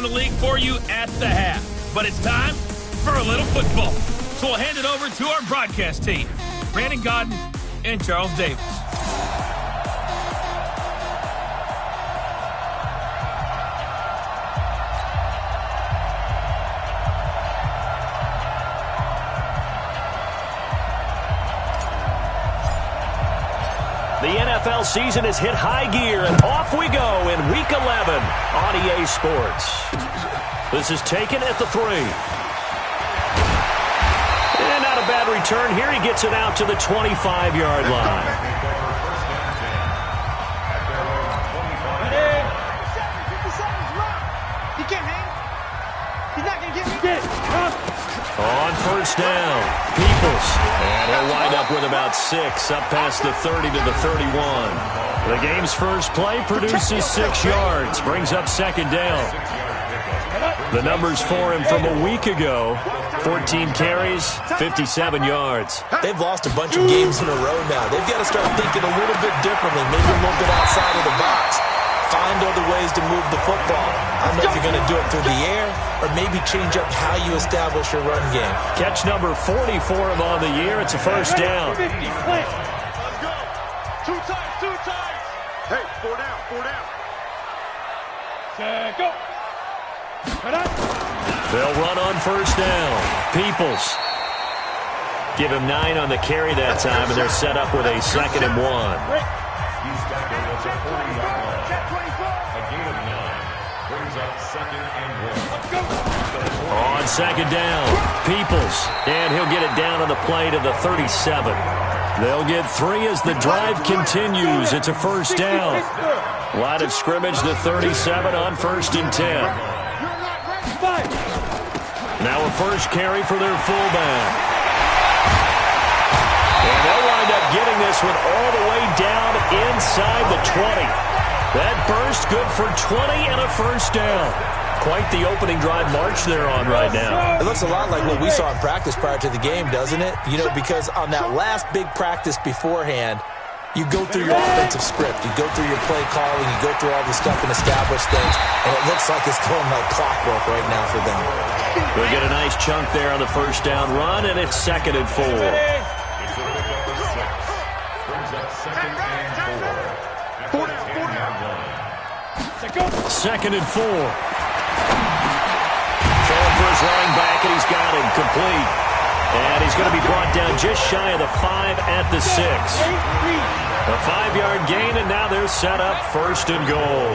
around the league for you at the half. But it's time for a little football. So we'll hand it over to our broadcast team, Brandon Godden and Charles Davis. The NFL season has hit high gear, and off we go in Week 11 on EA Sports. This is taken at the 3. And not a bad return here. He gets it out to the 25-yard line. He can't hang. He's not going to get me. On first down, Peoples. And he'll wind up with about 6, up past the 30 to the 31. The game's first play produces 6 yards, brings up second down. The numbers for him from a week ago, 14 carries, 57 yards. They've lost a bunch of games in a row now. They've got to start thinking a little bit differently, maybe a little bit outside of the box. Find other ways to move the football. I don't know if you're going to do it through the air or maybe change up how you establish your run game. Catch number 40 for him on the year. It's a first down. 50, let's go. Two times. Hey, 4 down. Go. They'll run on first down. Peoples. Give him 9 on the carry that time, and they're set up with a 2nd and 1. On second down, Peoples, and he'll get it down on the play to the 37. They'll get 3 as the drive continues. It's a first down. Line of scrimmage, the 37 on 1st and 10. Now a first carry for their fullback. And they'll wind up getting this one all the way down inside the 20. That burst good for 20 and a first down. Quite the opening drive march they're on right now. It looks a lot like what we saw in practice prior to the game, doesn't it? You know, because on that last big practice beforehand, you go through your offensive script. You go through your play calling. You go through all the stuff and establish things. And it looks like it's going like clockwork right now for them. They'll get a nice chunk there on the first down run, and it's 2nd and 4. Second and 4. Throwing for his running back, and he's got him complete. And he's going to be brought down just shy of the 5 at the 6. A 5-yard gain, and now they're set up 1st and goal.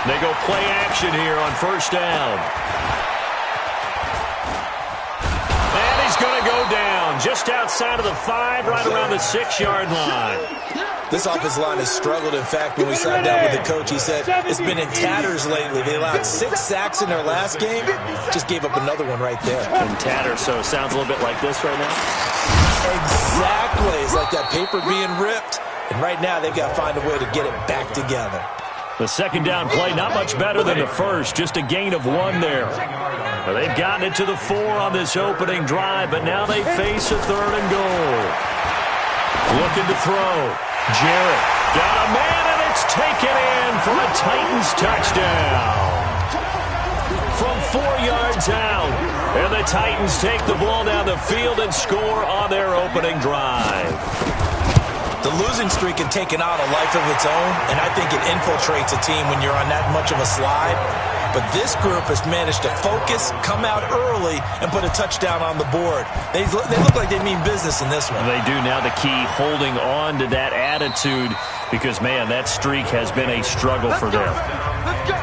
They go play action here on first down. And he's going to go down just outside of the 5, right around the 6-yard line. This offensive line has struggled. In fact, when we sat down with the coach, he said it's been in tatters lately. They allowed 6 sacks in their last game. Just gave up another one right there. In tatters, so it sounds a little bit like this right now. Exactly. It's like that paper being ripped. And right now, they've got to find a way to get it back together. The second down play, not much better than the first. Just a gain of 1 there. Well, they've gotten it to the 4 on this opening drive, but now they face a 3rd and goal. Looking to throw. Jarrett got a man, and it's taken in for a Titans touchdown. From 4 yards out, and the Titans take the ball down the field and score on their opening drive. The losing streak had taken on a life of its own, and I think it infiltrates a team when you're on that much of a slide. But this group has managed to focus, come out early, and put a touchdown on the board. They look like they mean business in this one. They do. Now the key, holding on to that attitude, because, man, that streak has been a struggle for them. Let's go.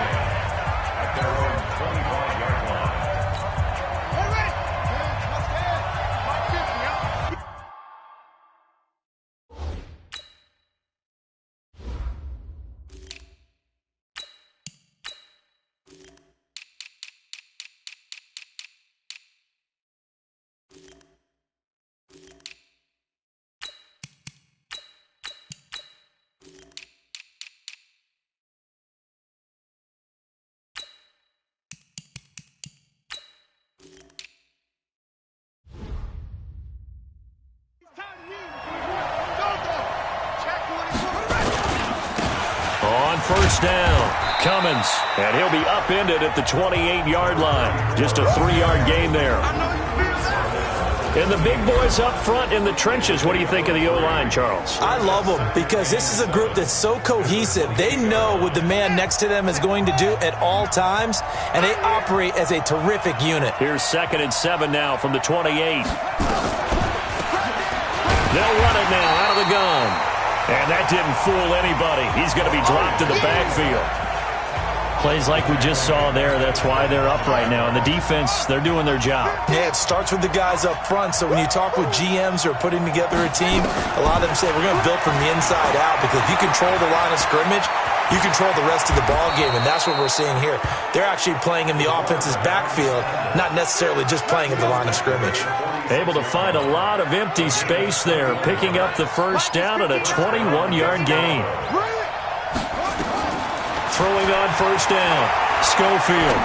first down. Cummins, and he'll be upended at the 28-yard line. Just a 3-yard gain there. And the big boys up front in the trenches, what do you think of the O-line, Charles? I love them because this is a group that's so cohesive. They know what the man next to them is going to do at all times, and they operate as a terrific unit. Here's 2nd and 7 now from the 28. They'll run it now out of the gun. And that didn't fool anybody. He's going to be dropped in the backfield. Plays like we just saw there, that's why they're up right now. And the defense, they're doing their job. Yeah, it starts with the guys up front. So when you talk with GMs who are putting together a team, a lot of them say we're going to build from the inside out, because if you control the line of scrimmage, you control the rest of the ball game, and that's what we're seeing here. They're actually playing in the offense's backfield, not necessarily just playing at the line of scrimmage. Able to find a lot of empty space there, picking up the first down at a 21-yard gain. Throwing on first down, Schofield.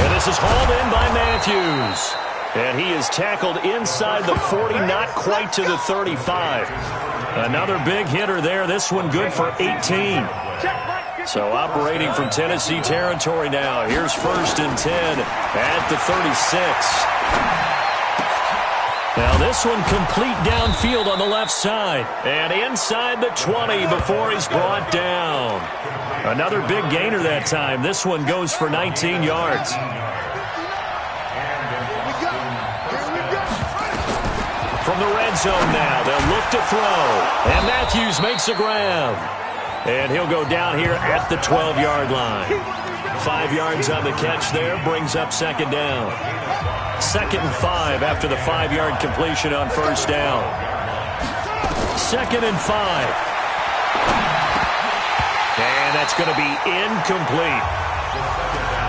And this is hauled in by Matthews. And he is tackled inside the 40, not quite to the 35. Another big hitter there, this one good for 18. So operating from Tennessee territory now. Here's 1st and 10 at the 36. Now this one complete downfield on the left side. And inside the 20 before he's brought down. Another big gainer that time. This one goes for 19 yards. From the red zone now, they'll look to throw. And Matthews makes a grab. And he'll go down here at the 12-yard line. 5 yards on the catch there, brings up 2nd down. 2nd and 5 after the 5-yard completion on first down. 2nd and 5. And that's going to be incomplete.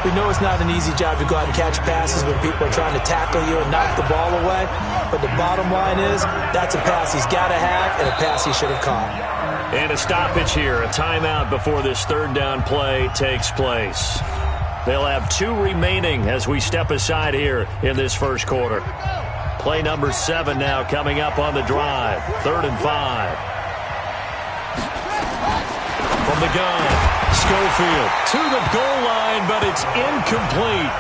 We know it's not an easy job to go out and catch passes when people are trying to tackle you and knock the ball away. But the bottom line is, that's a pass he's got to have and a pass he should have caught. And a stoppage here, a timeout before this 3rd down play takes place. They'll have 2 remaining as we step aside here in this first quarter. Play number 7 now coming up on the drive. 3rd and 5. From the gun, Schofield to the goal line, but it's incomplete.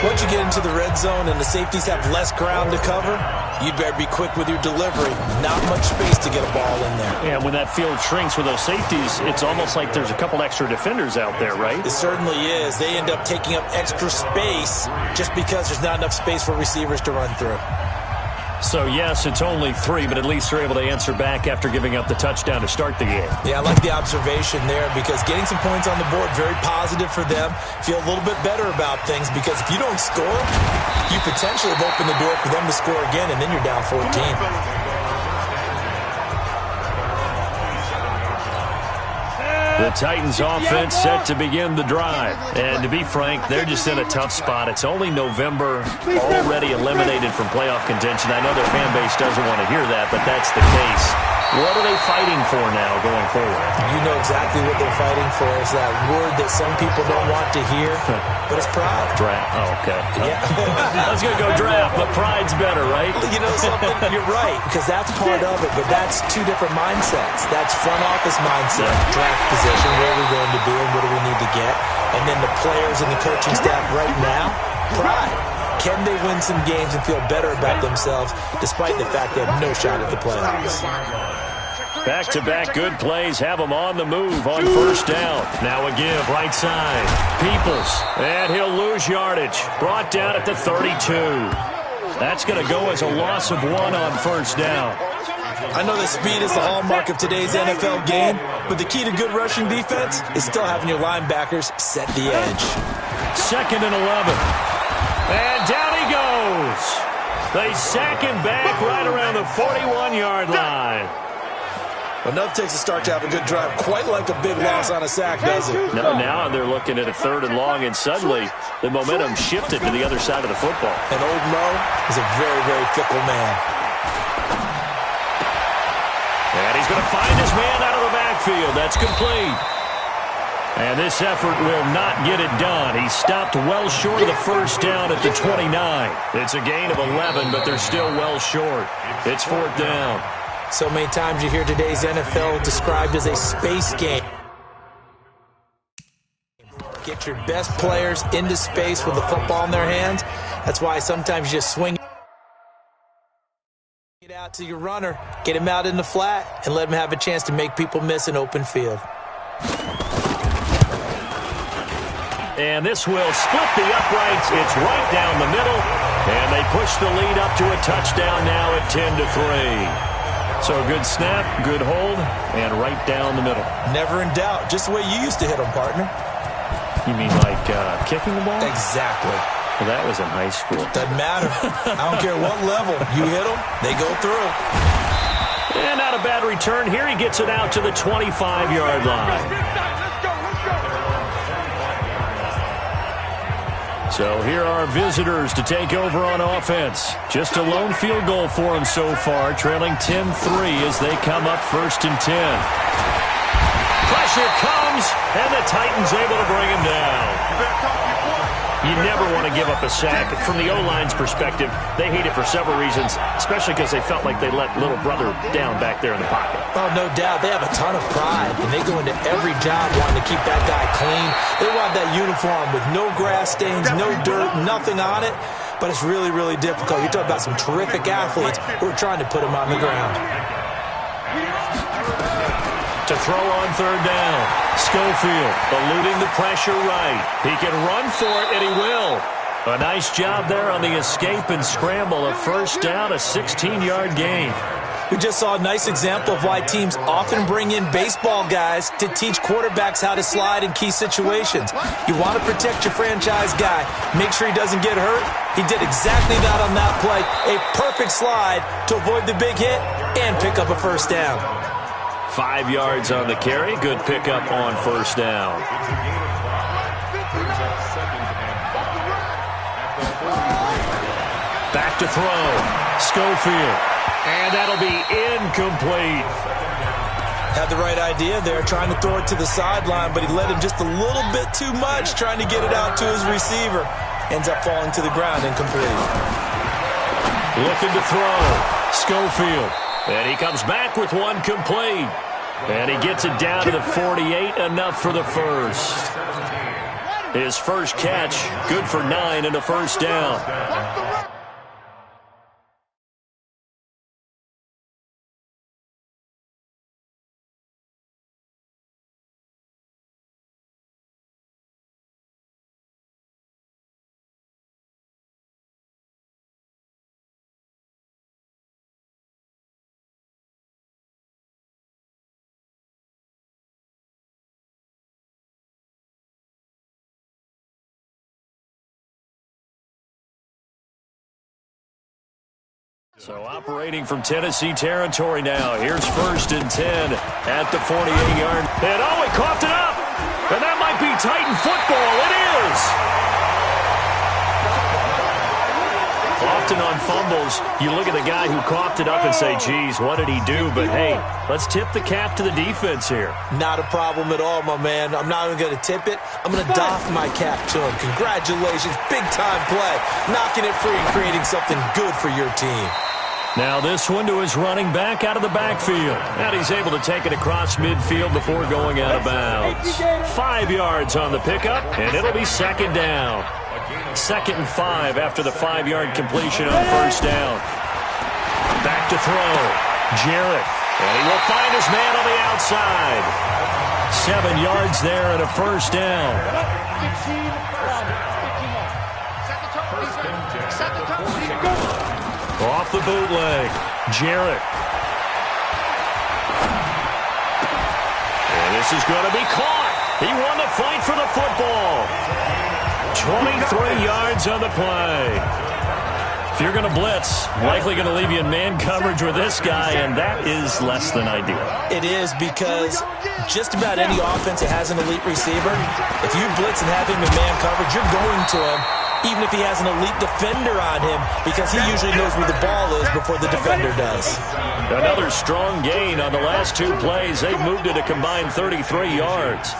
Once you get into the red zone and the safeties have less ground to cover, you'd better be quick with your delivery. Not much space to get a ball in there. Yeah, when that field shrinks with those safeties, it's almost like there's a couple extra defenders out there, right? It certainly is. They end up taking up extra space just because there's not enough space for receivers to run through. So, yes, it's only 3, but at least they're able to answer back after giving up the touchdown to start the game. Yeah, I like the observation there, because getting some points on the board, very positive for them. Feel a little bit better about things, because if you don't score, you potentially have opened the door for them to score again, and then you're down 14. The Titans offense set to begin the drive. And to be frank, they're just in a tough spot. It's only November, already eliminated from playoff contention. I know their fan base doesn't want to hear that, but that's the case. What are they fighting for now going forward? You know exactly what they're fighting for. Is that word that some people don't want to hear, but it's pride. Draft. Oh, okay. Yeah. I was going to go draft, but pride's better, right? You know something? You're right, because that's part of it, but that's 2 different mindsets. That's front office mindset, draft position, where are we going to be and what do we need to get? And then the players and the coaching staff right now, pride. Can they win some games and feel better about themselves despite the fact they have no shot at the playoffs? Back-to-back good plays have them on the move on first down. Now a give, right side. Peoples, and he'll lose yardage. Brought down at the 32. That's going to go as a loss of 1 on first down. I know that speed is the hallmark of today's NFL game, but the key to good rushing defense is still having your linebackers set the edge. 2nd and 11. And down he goes. They sack him back right around the 41-yard line. Enough takes a start to have a good drive. Quite like a big loss on a sack, does it? No, now they're looking at a 3rd and long, and suddenly the momentum shifted to the other side of the football. And Old Mo is a very, very fickle man. And he's going to find his man out of the backfield. That's complete. And this effort will not get it done. He stopped well short of the first down at the 29. It's a gain of 11, but they're still well short. It's 4th down. So many times you hear today's NFL described as a space game. Get your best players into space with the football in their hands. That's why sometimes you just swing it out to your runner, get him out in the flat, and let him have a chance to make people miss an open field. And this will split the uprights. It's right down the middle. And they push the lead up to a touchdown now at 10-3. So a good snap, good hold, and right down the middle. Never in doubt. Just the way you used to hit them, partner. You mean like kicking the ball? Exactly. Well, that was in high school. Doesn't matter. I don't care what level. You hit them, they go through. And not a bad return. Here he gets it out to the 25-yard line. So here are visitors to take over on offense. Just a lone field goal for them so far, trailing 10-3 as they come up 1st and 10. Pressure comes, and the Titans able to bring him down. You never want to give up a sack. From the O-line's perspective, they hate it for several reasons, especially because they felt like they let little brother down back there in the pocket. Oh, no doubt. They have a ton of pride, and they go into every job wanting to keep that guy clean. They want that uniform with no grass stains, no dirt, nothing on it, but it's really, really difficult. You're talking about some terrific athletes who are trying to put him on the ground. To throw on 3rd down. Schofield eluding the pressure right. He can run for it, and he will. A nice job there on the escape and scramble. A 1st down, a 16-yard gain. We just saw a nice example of why teams often bring in baseball guys to teach quarterbacks how to slide in key situations. You want to protect your franchise guy. Make sure he doesn't get hurt. He did exactly that on that play. A perfect slide to avoid the big hit and pick up a 1st down. 5 yards on the carry. Good pickup on 1st down. Back to throw. Schofield. And that'll be incomplete. Had the right idea there, trying to throw it to the sideline, but he led him just a little bit too much, trying to get it out to his receiver. Ends up falling to the ground, incomplete. Looking to throw. Schofield. And he comes back with one complete. And he gets it down to the 48, enough for the 1st. His first catch, good for 9 and a 1st down. So operating from Tennessee territory now. Here's 1st and 10 at the 48-yard. And oh, he coughed it up. And that might be Titan football. It is. Often on fumbles, you look at the guy who coughed it up and say, geez, what did he do? But, hey, let's tip the cap to the defense here. Not a problem at all, my man. I'm not even going to tip it. I'm going to doff my cap to him. Congratulations. Big-time play. Knocking it free and creating something good for your team. Now this one to his running back out of the backfield. And he's able to take it across midfield before going out of bounds. 5 yards on the pickup, and it'll be 2nd down. 2nd and 5 after the 5-yard completion on 1st down. Back to throw. Jarrett. And he will find his man on the outside. 7 yards there and a 1st down. Off the bootleg. Jarrett. And this is going to be caught. He won the fight for the football. 23 yards on the play. If you're going to blitz, likely going to leave you in man coverage with this guy, and that is less than ideal. It is, because just about any offense that has an elite receiver, if you blitz and have him in man coverage, you're going to him, even if he has an elite defender on him, because he usually knows where the ball is before the defender does. Another strong gain on the last 2 plays. They've moved it a combined 33 yards.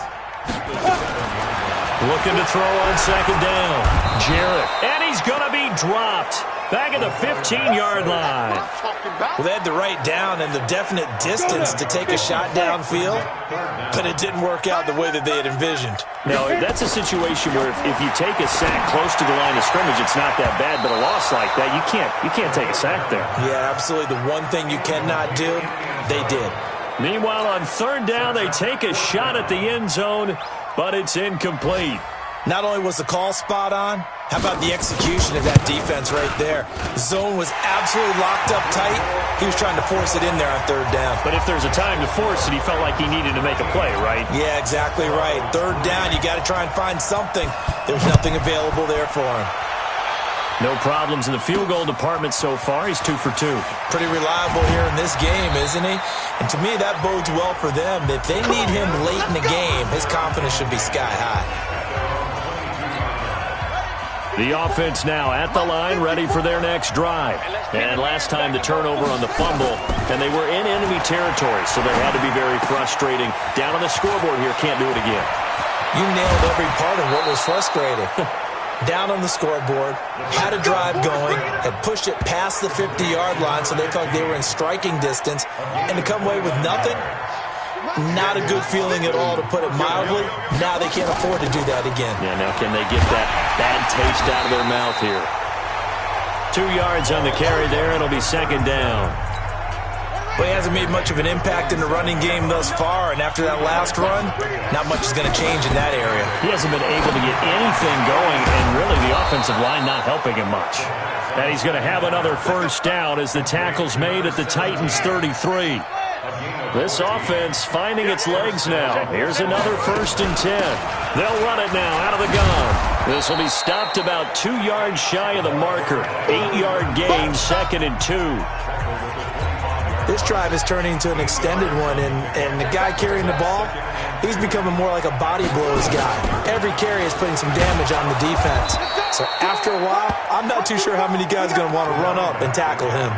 Looking to throw on 2nd down. Jarrett. And he's going to be dropped. back at the 15-yard line. Well, they had the right down and the definite distance to take a shot downfield, but it didn't work out the way that they had envisioned. No, that's a situation where if you take a sack close to the line of scrimmage, it's not that bad, but a loss like that, you can't take a sack there. Yeah, absolutely. The one thing you cannot do, they did. Meanwhile, on third down, they take a shot at the end zone, but it's incomplete. Not only was the call spot on, how about the execution of that defense right there? The zone was absolutely locked up tight. He was trying to force it in there on third down. But if there's a time to force it, he felt like he needed to make a play, right? Yeah, exactly right. Third down, you got to try and find something. There was nothing available there for him. No problems in the field goal department so far. He's 2 for 2. Pretty reliable here in this game, isn't he? And to me, that bodes well for them. If they need him late in the game, his confidence should be sky high. The offense now at the line, ready for their next drive. And last time the turnover on the fumble, and they were in enemy territory, so they had to be very frustrating. Down on the scoreboard here, can't do it again. You nailed every part of what was frustrating. Down on the scoreboard, had a drive going, had pushed it past the 50-yard line, so they felt they were in striking distance, and to come away with nothing, not a good feeling at all, to put it mildly. Now they can't afford to do that again. Yeah, now can they get that bad taste out of their mouth here? 2 yards on the carry there. It'll be second down. But he hasn't made much of an impact in the running game thus far, and after that last run, not much is going to change in that area. He hasn't been able to get anything going, and really the offensive line not helping him much. And he's going to have another first down as the tackle's made at the Titans' 33. This offense finding its legs now. Here's another 1st and 10. They'll run it now out of the gun. This will be stopped about 2 yards shy of the marker. 8-yard gain, 2nd and 2. This drive is turning into an extended one, and the guy carrying the ball, he's becoming more like a body blows guy. Every carry is putting some damage on the defense. So after a while, I'm not too sure how many guys are going to want to run up and tackle him.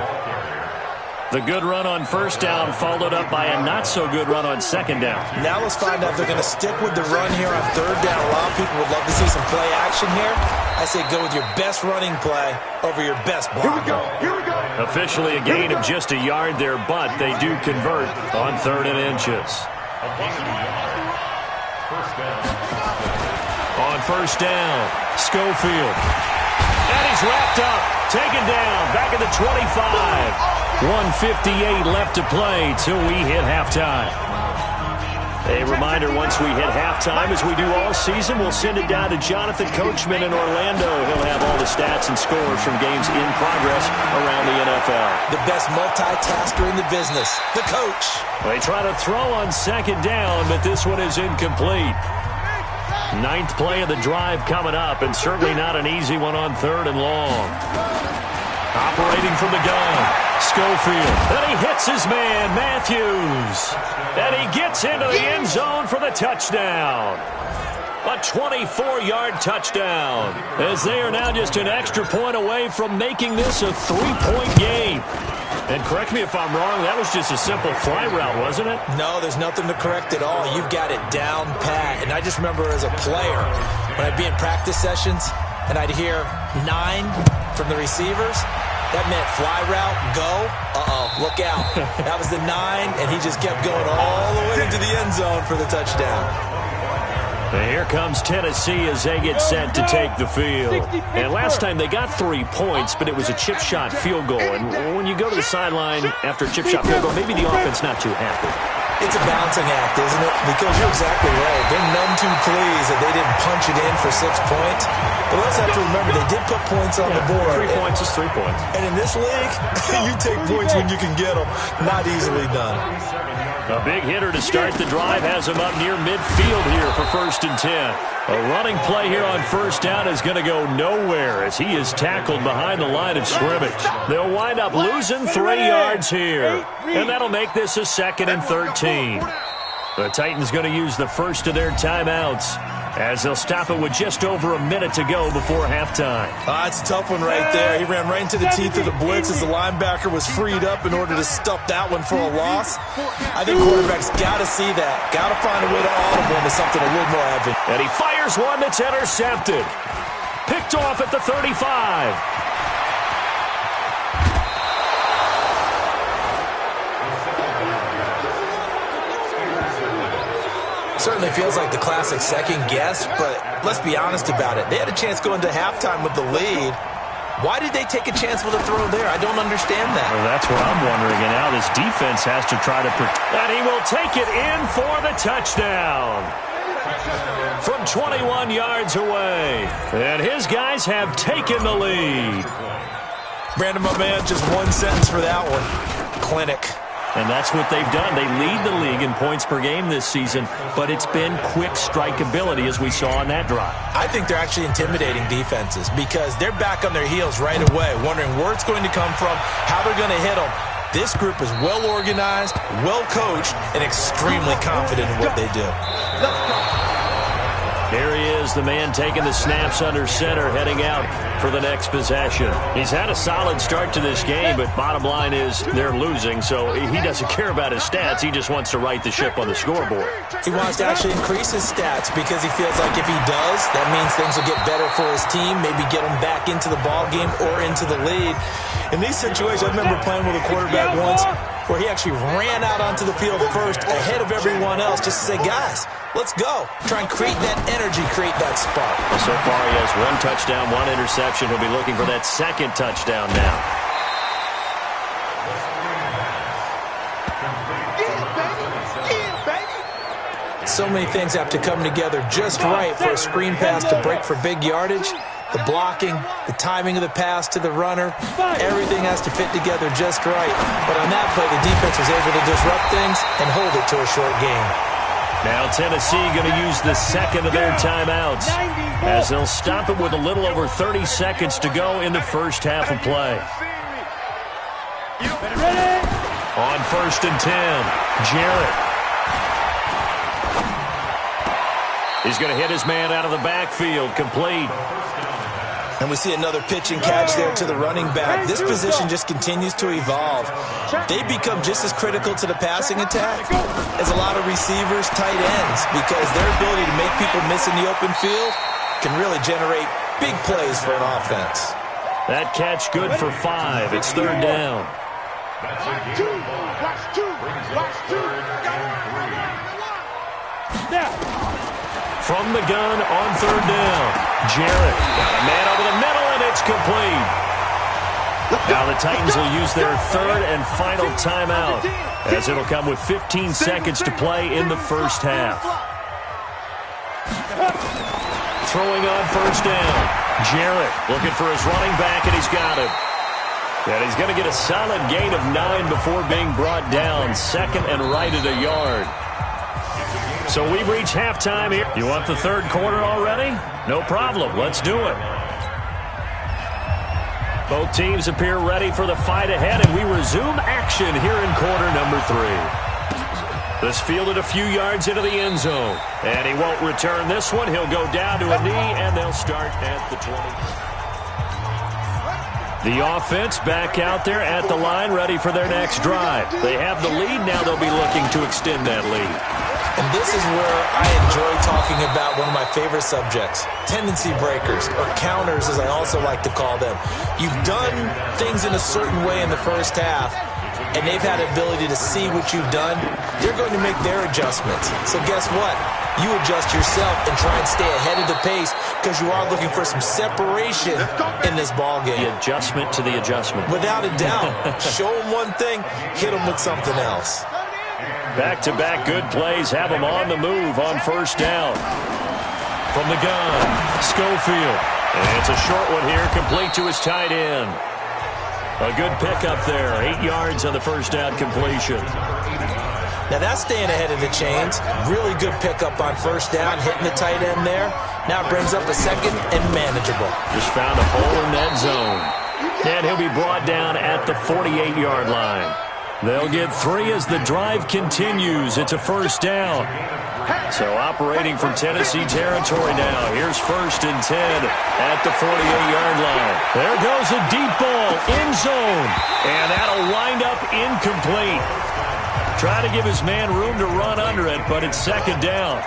The good run on first down followed up by a not-so-good run on second down. Now let's find out if they're going to stick with the run here on third down. A lot of people would love to see some play action here. I say go with your best running play over your best block. Here we go. Here we go. Officially a gain of just a yard there, but they do convert on 3rd and inches. On first down, Schofield. And he's wrapped up, taken down, back at the 25. 1:58 left to play till we hit halftime. A reminder, once we hit halftime, as we do all season, we'll send it down to Jonathan Coachman in Orlando. He'll have all the stats and scores from games in progress around the NFL. The best multitasker in the business, the coach. They try to throw on second down, but this one is incomplete. 9th play of the drive coming up, and certainly not an easy one on 3rd and long. Operating from the gun, Schofield. And he hits his man, Matthews. And he gets into the end zone for the touchdown. A 24-yard touchdown, as they are now just an extra point away from making this a 3-point game. And correct me if I'm wrong, that was just a simple fly route, wasn't it? No, there's nothing to correct at all. You've got it down pat. And I just remember as a player, when I'd be in practice sessions, and I'd hear 9 from the receivers, that meant fly route, go, look out. That was the 9, and he just kept going all the way to the end zone for the touchdown. And here comes Tennessee as they get set to take the field. And last time they got 3 points, but it was a chip shot field goal. And when you go to the sideline after a chip shot field goal, maybe the offense not too happy. It's a balancing act, isn't it? Because you're exactly right. They're none too pleased that they didn't punch it in for 6 points. But let's have to remember, they did put points on the board. 3 points is 3 points. And in this league, you take points when you can get them. Not easily done. A big hitter to start the drive has him up near midfield here for 1st and 10. A running play here on first down is going to go nowhere as he is tackled behind the line of scrimmage. They'll wind up losing 3 yards here, and that'll make this a 2nd and 13. The Titans going to use the first of their timeouts as they'll stop it with just over a minute to go before halftime. It's a tough one right there. He ran right into the teeth of the blitz as the linebacker was freed up in order to stop that one for a loss. I think quarterbacks got to see that. Got to find a way to audible into something a little more advantageous. And he fires one that's intercepted. Picked off at the 35. Certainly feels like the classic second guess, but let's be honest about it. They had a chance going into halftime with the lead. Why did they take a chance with a throw there? I don't understand that. Well, that's what I'm wondering. And now this defense has to try to protect. And he will take it in for the touchdown. From 21 yards away. And his guys have taken the lead. Brandon, my man, just one sentence for that one. Clinic. And that's what they've done. They lead the league in points per game this season, but it's been quick strikeability as we saw on that drive. I think they're actually intimidating defenses because they're back on their heels right away, wondering where it's going to come from, how they're going to hit them. This group is well organized, well coached, and extremely confident in what they do. Here he is, the man taking the snaps under center, heading out for the next possession. He's had a solid start to this game, but bottom line is they're losing, so he doesn't care about his stats. He just wants to right the ship on the scoreboard. He wants to actually increase his stats because he feels like if he does, that means things will get better for his team, maybe get him back into the ball game or into the lead. In these situations, I remember playing with a quarterback once where he actually ran out onto the field first ahead of everyone else just to say, guys, let's go. Try and create that energy, create that spark. So far, he has one touchdown, one interception. He'll be looking for that second touchdown now. So many things have to come together just right for a screen pass to break for big yardage. The blocking, the timing of the pass to the runner, everything has to fit together just right. But on that play, the defense was able to disrupt things and hold it to a short game. Now Tennessee going to use the second of their timeouts as they'll stop it with a little over 30 seconds to go in the first half of play. On 1st and 10, Jarrett. He's going to hit his man out of the backfield, complete. And we see another pitch and catch there to the running back. This position just continues to evolve. They become just as critical to the passing attack as a lot of receivers, tight ends, because their ability to make people miss in the open field can really generate big plays for an offense. That catch good for 5. It's 3rd down. From the gun on 3rd down, Jarrett got a man over the middle, and it's complete. Now the Titans will use their 3rd and final timeout as it'll come with 15 seconds to play in the first half. Throwing on 1st down, Jarrett looking for his running back, and he's got him. And he's going to get a solid gain of 9 before being brought down, 2nd and right at a yard. So we've reached halftime here. You want the 3rd quarter already? No problem. Let's do it. Both teams appear ready for the fight ahead, and we resume action here in quarter number 3. This fielded a few yards into the end zone, and he won't return this one. He'll go down to a knee, and they'll start at the 20. The offense back out there at the line, ready for their next drive. They have the lead. Now they'll be looking to extend that lead. And this is where I enjoy talking about one of my favorite subjects, tendency breakers, or counters as I also like to call them. You've done things in a certain way in the first half, and they've had the ability to see what you've done. They're going to make their adjustments. So guess what? You adjust yourself and try and stay ahead of the pace because you are looking for some separation in this ball game. The adjustment to the adjustment. Without a doubt. Show them one thing, hit them with something else. Back-to-back good plays have them on the move on 1st down. From the gun, Schofield. And it's a short one here, complete to his tight end. A good pickup there, 8 yards on the 1st down completion. Now that's staying ahead of the chains. Really good pickup on 1st down, hitting the tight end there. Now it brings up a 2nd and manageable. Just found a hole in that zone. And he'll be brought down at the 48-yard line. They'll get 3 as the drive continues. It's a 1st down. So operating from Tennessee territory now. Here's 1st and 10 at the 48-yard line. There goes a deep ball in zone. And that'll wind up incomplete. Try to give his man room to run under it, but it's 2nd down.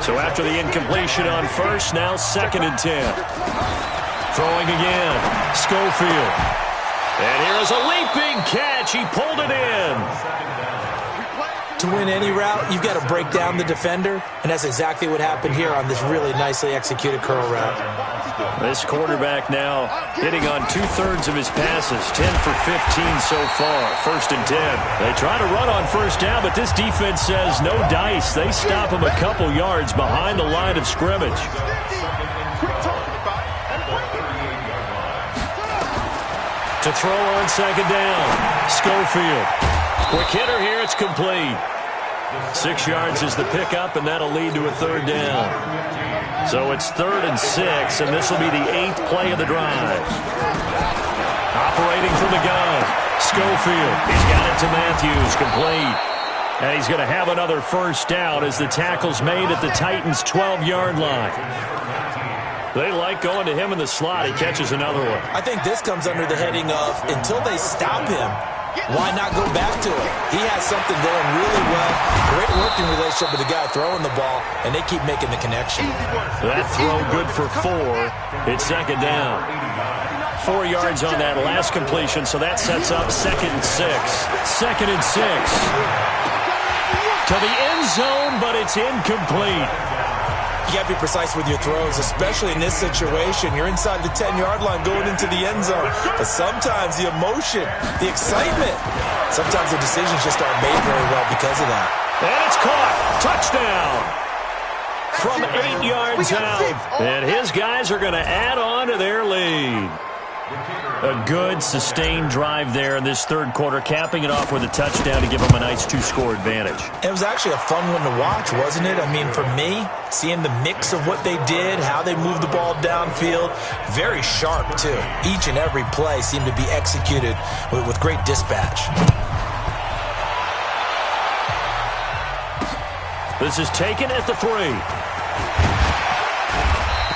So after the incompletion on 1st, now 2nd and 10. Throwing again, Schofield. And here's a leaping catch. He pulled it in. To win any route, you've got to break down the defender, and that's exactly what happened here on this really nicely executed curl route. This quarterback now hitting on 2/3 of his passes, 10 for 15 so far, 1st and 10. They try to run on 1st down, but this defense says no dice. They stop him a couple yards behind the line of scrimmage. To throw on 2nd down, Schofield. Quick hitter here, it's complete. 6 yards is the pickup, and that'll lead to a 3rd down. So it's 3rd and 6, and this will be the 8th play of the drive. Operating from the gun, Schofield. He's got it to Matthews, complete. And he's going to have another 1st down as the tackle's made at the Titans' 12-yard line. They like going to him in the slot. He catches another one. I think this comes under the heading of until they stop him, why not go back to it? He has something going really well. Great working relationship with the guy throwing the ball, and they keep making the connection. That throw good for 4. It's 2nd down. 4 yards on that last completion, so that sets up 2nd and 6. 2nd and 6. To the end zone, but it's incomplete. You got to be precise with your throws, especially in this situation. You're inside the 10-yard line going into the end zone. But sometimes the emotion, the excitement, sometimes the decisions just aren't made very well because of that. And it's caught. Touchdown. From 8 yards out. And his guys are going to add on to their lead. A good, sustained drive there in this 3rd quarter, capping it off with a touchdown to give them a nice 2-score advantage. It was actually a fun one to watch, wasn't it? I mean, for me, seeing the mix of what they did, how they moved the ball downfield, very sharp, too. Each and every play seemed to be executed with great dispatch. This is taken at the 3.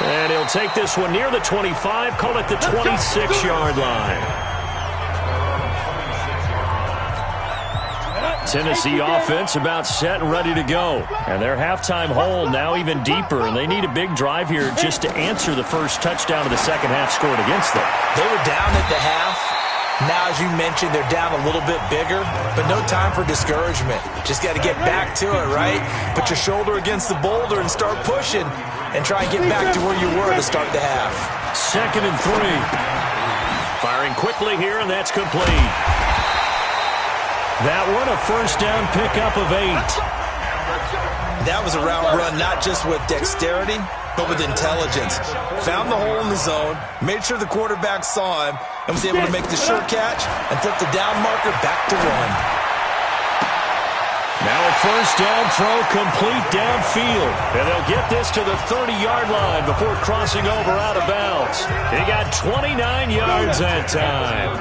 And he'll take this one near the 25, call it the 26-yard line. Tennessee offense about set and ready to go. And their halftime hole now even deeper, and they need a big drive here just to answer the first touchdown of the second half scored against them. They were down at the half. Now, as you mentioned, they're down a little bit bigger, but no time for discouragement. Just got to get back to it, right? Put your shoulder against the boulder and start pushing and try and get back to where you were to start the half. 2nd and 3. Firing quickly here, and that's complete. That one, a 1st down pickup of 8. That was a route run not just with dexterity, but with intelligence. Found the hole in the zone, made sure the quarterback saw him, and was able to make the sure catch and flip the down marker back to 1. Now a 1st down throw complete downfield. And they'll get this to the 30-yard line before crossing over out of bounds. He got 29 yards that time.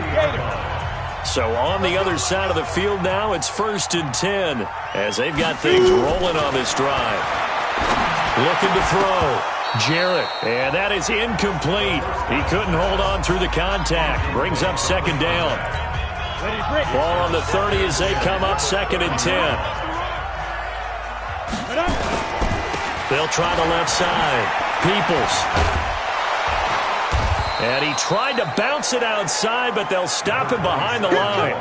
So on the other side of the field now, it's 1st and 10 as they've got things rolling on this drive. Looking to throw. Jarrett, and that is incomplete. He couldn't hold on through the contact. Brings up 2nd down. Ball on the 30 as they come up 2nd and 10. They'll try the left side. Peoples. And he tried to bounce it outside, but they'll stop him behind the line.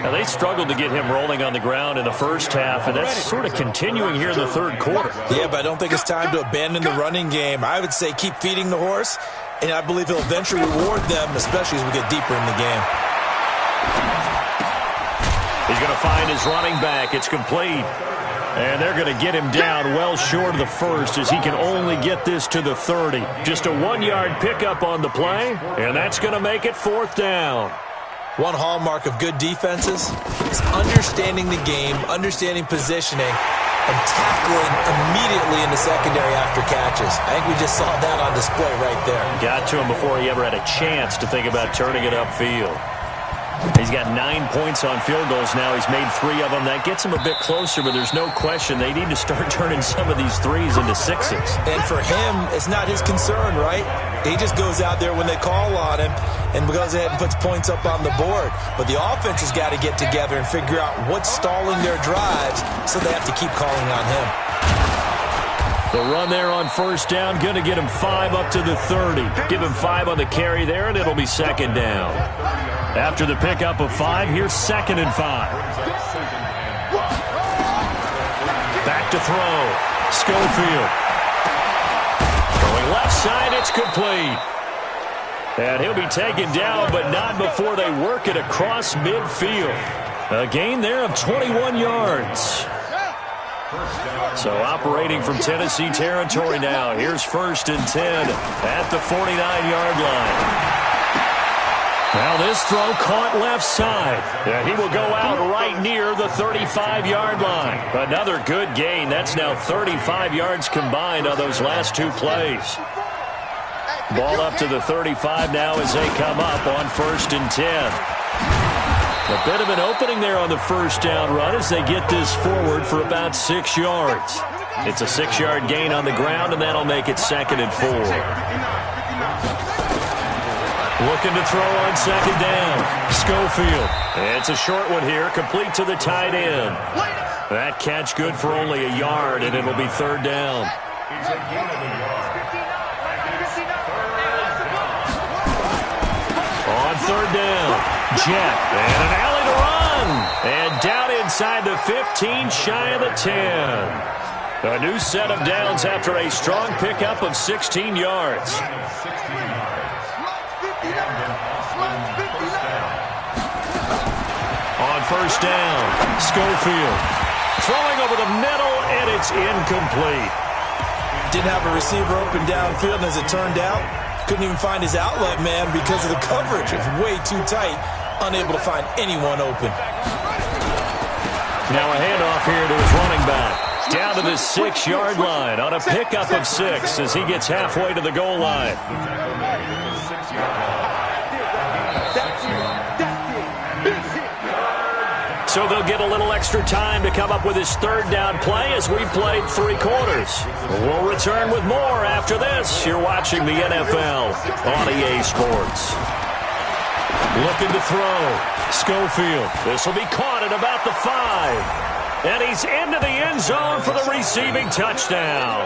Now, they struggled to get him rolling on the ground in the first half, and that's sort of continuing here in the 3rd quarter. Yeah, but I don't think it's time to abandon the running game. I would say keep feeding the horse, and I believe he'll eventually reward them, especially as we get deeper in the game. He's going to find his running back. It's complete. And they're going to get him down well short of the 1st as he can only get this to the 30. Just a 1-yard pickup on the play, and that's going to make it 4th down. One hallmark of good defenses is understanding the game, understanding positioning, and tackling immediately in the secondary after catches. I think we just saw that on display right there. Got to him before he ever had a chance to think about turning it upfield. He's got 9 points on field goals now. He's made 3 of them. That gets him a bit closer, but there's no question they need to start turning some of these 3s into 6s. And for him, it's not his concern, right? He just goes out there when they call on him and goes ahead and puts points up on the board. But the offense has got to get together and figure out what's stalling their drives, so they have to keep calling on him. The run there on 1st down, going to get him 5 up to the 30. Give him 5 on the carry there, and it'll be 2nd down. After the pickup of 5, here's 2nd and 5. Back to throw. Schofield. Going left side, it's complete. And he'll be taken down, but not before they work it across midfield. A gain there of 21 yards. So operating from Tennessee territory now. Here's 1st and 10 at the 49-yard line. Now this throw caught left side. And he will go out right near the 35-yard line. Another good gain. That's now 35 yards combined on those last 2 plays. Ball up to the 35 now as they come up on 1st and 10. A bit of an opening there on the first down run as they get this forward for about 6 yards. It's a 6-yard gain on the ground, and that'll make it 2nd and 4. Looking to throw on 2nd down. Schofield. It's a short one here, complete to the tight end. That catch good for only a yard, and it'll be 3rd down. On 3rd down. Jet, and an alley to run. And down inside the 15, shy of the 10. A new set of downs after a strong pickup of 16 yards. On 1st down, Schofield. Throwing over the middle, and it's incomplete. Didn't have a receiver open downfield, and as it turned out, couldn't even find his outlet man because of the coverage. It's way too tight. Unable to find anyone open. Now a handoff here to his running back. Down to the 6-yard line on a pickup of 6 as he gets halfway to the goal line. So they'll get a little extra time to come up with his 3rd down play as we've played 3 quarters. We'll return with more after this. You're watching the NFL on EA Sports. Looking to throw. Schofield. This will be caught at about the 5. And he's into the end zone for the receiving touchdown.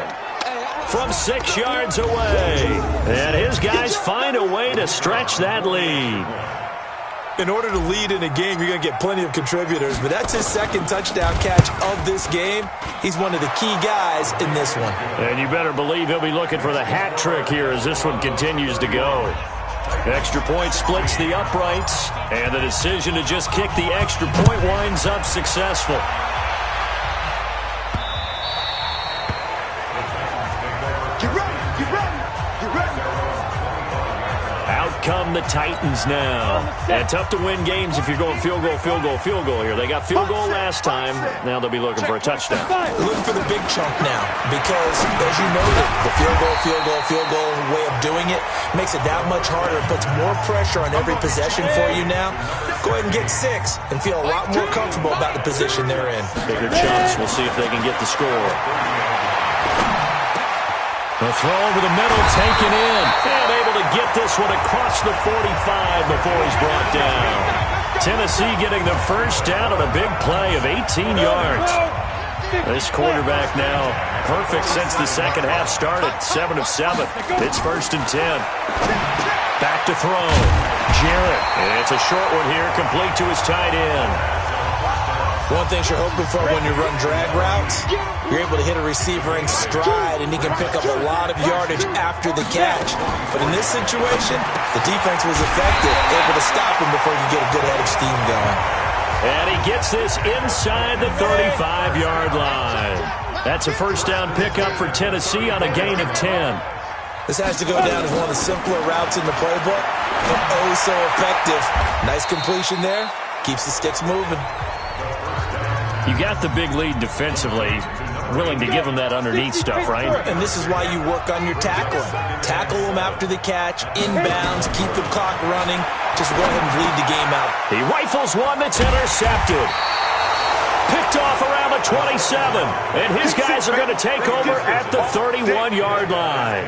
From 6 yards away. And his guys find a way to stretch that lead. In order to lead in a game, you're going to get plenty of contributors, but that's his 2nd touchdown catch of this game. He's one of the key guys in this one. And you better believe he'll be looking for the hat trick here as this one continues to go. Extra point splits the uprights, and the decision to just kick the extra point winds up successful. Come the Titans now. And tough to win games if you're going field goal here. They got field goal last time. Now they'll be looking for a touchdown. Looking for the big chunk now because, as you noted, the field goal way of doing it makes it that much harder. It puts more pressure on every possession for you now. Go ahead and get 6 and feel a lot more comfortable about the position they're in. Bigger chunks. We'll see if they can get the score. The throw over the middle, taken in, and able to get this one across the 45 before he's brought down. Tennessee getting the 1st down on a big play of 18 yards. This quarterback now perfect since the 2nd half started, 7 of 7. It's 1st and 10. Back to throw. Jarrett. It's a short one here, complete to his tight end. One thing you're hoping for when you run drag routes, you're able to hit a receiver in stride, and he can pick up a lot of yardage after the catch. But in this situation, the defense was effective, able to stop him before you get a good head of steam going. And he gets this inside the 35-yard line. That's a 1st down pickup for Tennessee on a gain of 10. This has to go down as one of the simpler routes in the playbook, but oh so effective. Nice completion there. Keeps the sticks moving. You got the big lead defensively. Willing to give them that underneath stuff, right? And this is why you work on your tackling. Tackle them after the catch, inbounds, keep the clock running. Just go ahead and bleed the game out. He rifles one that's intercepted. Picked off around the 27. And his guys are going to take over at the 31-yard line.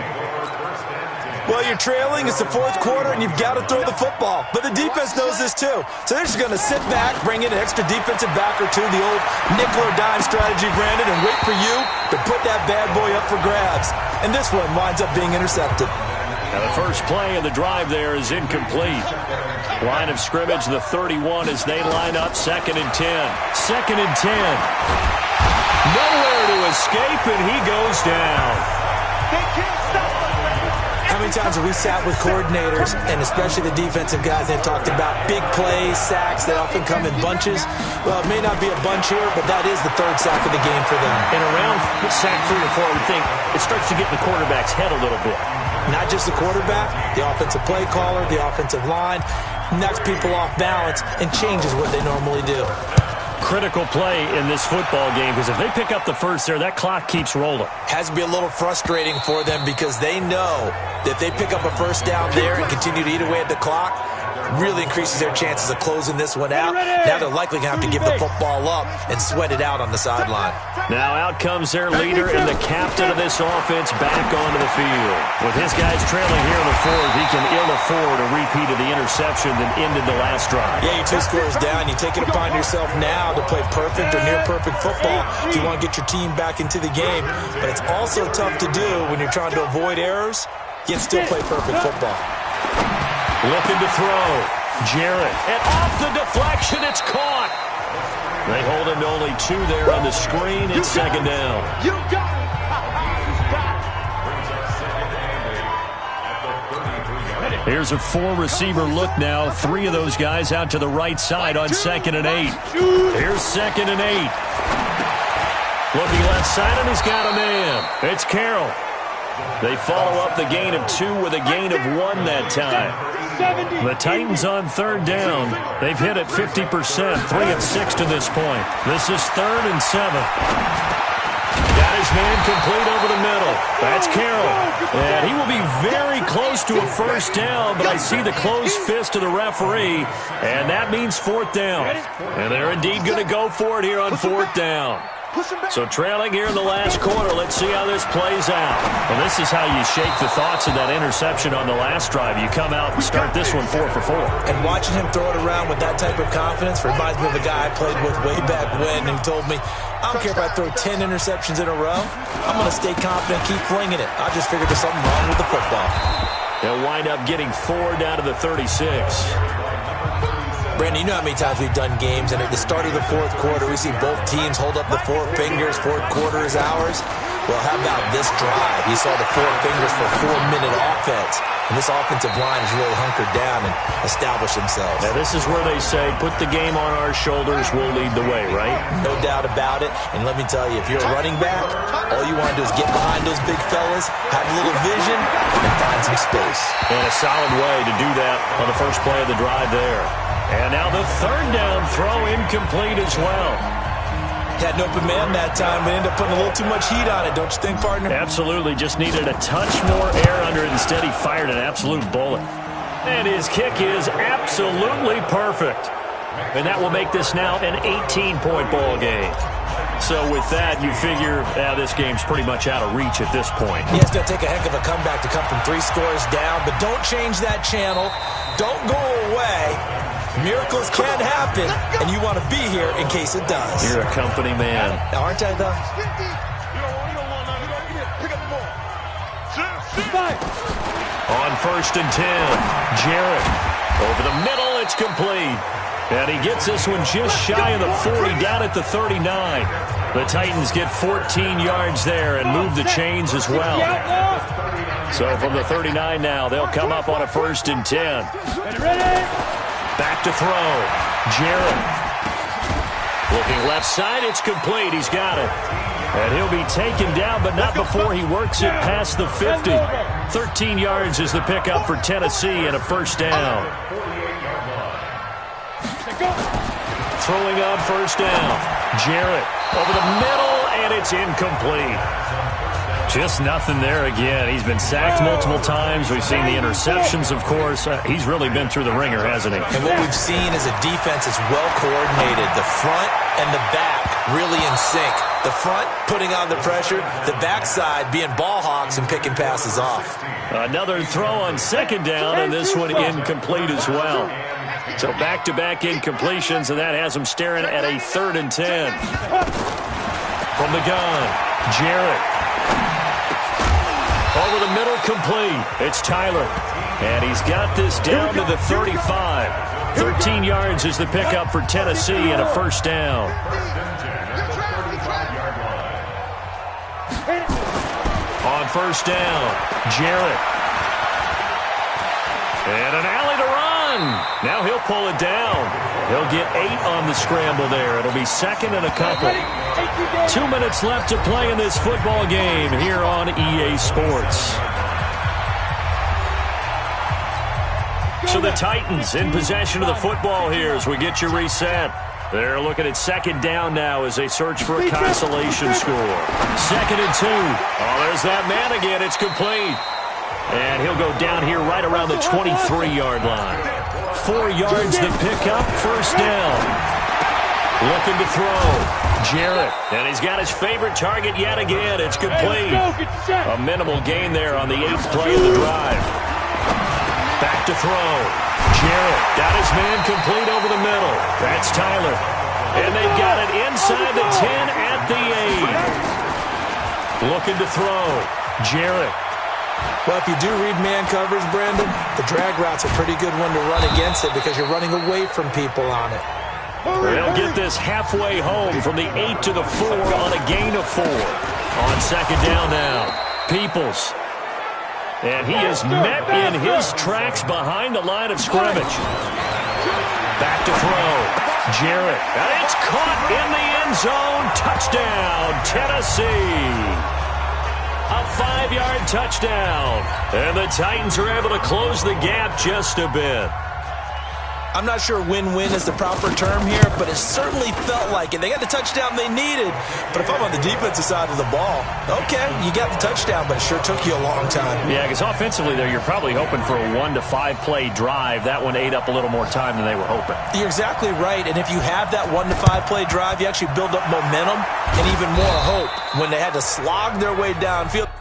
Well, you're trailing. It's the 4th quarter, and you've got to throw the football. But the defense knows this, too. So they're just going to sit back, bring in an extra defensive back or two, the old nickel or dime strategy, Brandon, and wait for you to put that bad boy up for grabs. And this one winds up being intercepted. Now the first play of the drive there is incomplete. Line of scrimmage, the 31 as they line up. 2nd and 10. 2nd and 10. Nowhere to escape, and he goes down. They can't stop us. How many times have we sat with coordinators, and especially the defensive guys, they've talked about big plays, sacks that often come in bunches? Well, it may not be a bunch here, but that is the 3rd sack of the game for them. And around sack 3 or 4, I would think it starts to get in the quarterback's head a little bit. Not just the quarterback, the offensive play caller, the offensive line, knocks people off balance and changes what they normally do. Critical play in this football game, because if they pick up the first there, that clock keeps rolling. Has to be a little frustrating for them because they know that if they pick up a first down there and continue to eat away at the clock, really increases their chances of closing this one out. Now they're likely going to have to give the football up and sweat it out on the sideline. Now out comes their leader and the captain of this offense back onto the field. With his guys trailing here in the 4th, he can ill afford a repeat of the interception that ended the last drive. Yeah, you're 2 scores down. You take it upon yourself now to play perfect or near-perfect football if you want to get your team back into the game. But it's also tough to do when you're trying to avoid errors, yet still play perfect football. Looking to throw. Jarrett. And off the deflection, it's caught. They hold him to only 2 there on the screen. It's 2nd down. You got it. Here's a 4-receiver look now. 3 of those guys out to the right side on 2nd and 8. Here's 2nd and 8. Looking left side, and he's got a man. It's Carroll. They follow up the gain of 2 with a gain of 1 that time. The Titans on 3rd down. They've hit it 50%, 3 of 6 to this point. This is 3rd and 7. Got his man complete over the middle. That's Carroll. And he will be very close to a first down, but I see the closed fist of the referee, and that means 4th down. And they're indeed going to go for it here on 4th down. So trailing here in the last quarter, let's see how this plays out. Well, this is how you shake the thoughts of that interception on the last drive. You come out and start this one 4 for 4. And watching him throw it around with that type of confidence reminds me of a guy I played with way back when who told me, I don't care if I throw 10 interceptions in a row. I'm going to stay confident, keep flinging it. I just figured there's something wrong with the football. They'll wind up getting 4 down to the 36. Brandon, you know how many times we've done games, and at the start of the 4th quarter, we see both teams hold up the 4 fingers, 4th quarter is ours. Well, how about this drive? You saw the 4 fingers for 4-minute offense, and this offensive line has really hunkered down and established themselves. Now, this is where they say, put the game on our shoulders, we'll lead the way, right? No doubt about it, and let me tell you, if you're a running back, all you want to do is get behind those big fellas, have a little vision, and find some space. And a solid way to do that on the first play of the drive there. And now the 3rd down throw incomplete as well. Had an open man that time, but ended up putting a little too much heat on it, don't you think, partner? Absolutely. Just needed a touch more air under it. Instead, he fired an absolute bullet. And his kick is absolutely perfect. And that will make this now an 18-point ball game. So with that, you figure this game's pretty much out of reach at this point. Yeah, it's going to take a heck of a comeback to come from 3 scores down, but don't change that channel. Don't go away. Miracles can happen, and you want to be here in case it does. You're a company man. Aren't I, though? On 1st and 10, Jarrett. Over the middle, it's complete. And he gets this one just shy of the 40, down at the 39. The Titans get 14 yards there and move the chains as well. So from the 39 now, they'll come up on a 1st and 10. Back to throw. Jarrett. Looking left side, it's complete. He's got it. And he'll be taken down, but not before he works it past the 50. 13 yards is the pickup for Tennessee and a 1st down. Throwing on 1st down. Jarrett over the middle, and it's incomplete. Just nothing there again. He's been sacked multiple times. We've seen the interceptions, of course. He's really been through the ringer, hasn't he? And what we've seen is a defense that's well coordinated. The front and the back really in sync. The front putting on the pressure. The backside being ball hawks and picking passes off. Another throw on 2nd down, and this one incomplete as well. So back-to-back incompletions, and that has him staring at a 3rd and 10. From the gun, Jarrett. Over the middle, complete. It's Tyler. And he's got this down to the 35. 13 yards is the pickup for Tennessee and a first down. On first down, Jarrett. And an alley to run. Now he'll pull it down. He'll get 8 on the scramble there. It'll be second and a couple. 2 minutes left to play in this football game here on EA Sports. So the Titans in possession of the football here as we get you reset. They're looking at second down now as they search for a consolation score. 2nd and 2. Oh, there's that man again. It's complete. And he'll go down here right around the 23-yard line. 4 yards to pick up, first down. Looking to throw. Jarrett. And he's got his favorite target yet again. It's complete. A minimal gain there on the 8th play of the drive. Back to throw. Jarrett got his man complete over the middle. That's Tyler. And they've got it inside the 10 at the 8. Looking to throw. Jarrett. Well, if you do read man coverage, Brandon, the drag route's a pretty good one to run against it because you're running away from people on it. They'll get this halfway home from the 8 to the 4 on a gain of 4. On second down now, Peoples. And he is met in his tracks behind the line of scrimmage. Back to throw. Jarrett. And it's caught in the end zone. Touchdown, Tennessee. A 5-yard touchdown. And the Titans are able to close the gap just a bit. I'm not sure win-win is the proper term here, but it certainly felt like it. They got the touchdown they needed. But if I'm on the defensive side of the ball, okay, you got the touchdown, but it sure took you a long time. Yeah, because offensively there, you're probably hoping for a 1 to 5 play drive. That one ate up a little more time than they were hoping. You're exactly right. And if you have that 1 to 5 play drive, you actually build up momentum and even more hope when they had to slog their way downfield.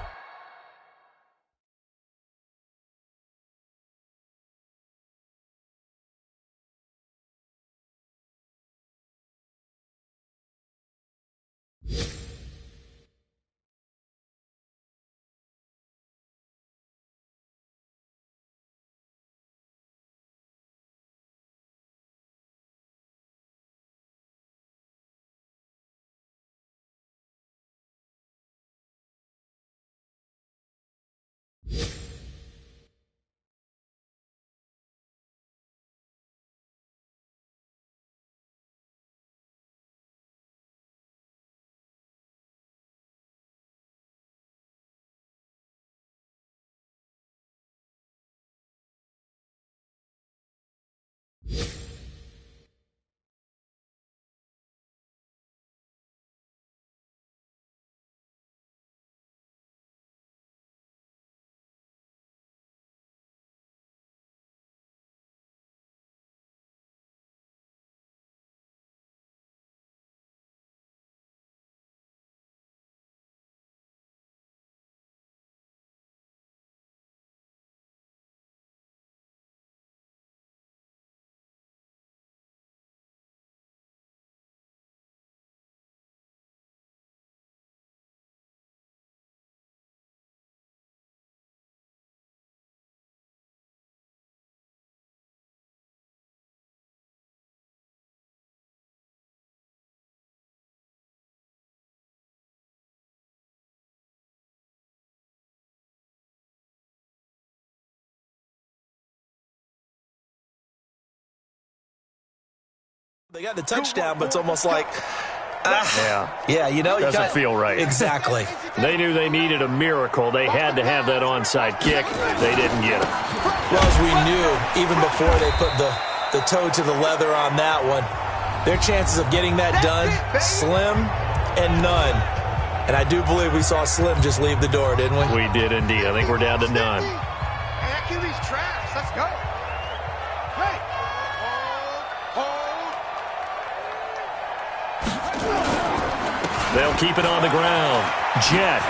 They got the touchdown, but it's almost like, yeah, you know. Doesn't feel right. Exactly. They knew they needed a miracle. They had to have that onside kick. They didn't get it. Well, as we knew, even before they put the toe to the leather on that one, their chances of getting that done, slim and none. And I do believe we saw Slim just leave the door, didn't we? We did indeed. I think we're down to none. Hey, that QB's trash. Let's go. Hey. They'll keep it on the ground. Jet.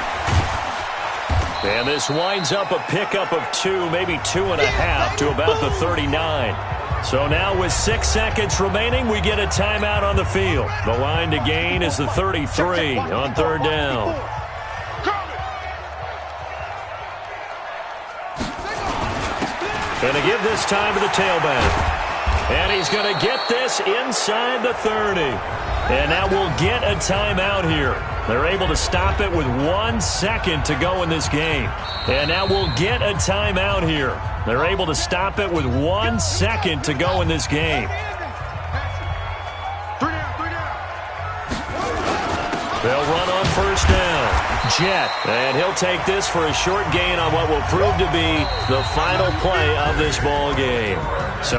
And this winds up a pickup of 2, maybe 2.5 to about the 39. So now with 6 seconds remaining, we get a timeout on the field. The line to gain is the 33 on third down. Going to give this time to the tailback. And he's going to get this inside the 30. And now we'll get a timeout here. They're able to stop it with 1 second to go in this game. And now we'll get a timeout here. They're able to stop it with 1 second to go in this game. They'll run on first down. Jet. And he'll take this for a short gain on what will prove to be the final play of this ball game. So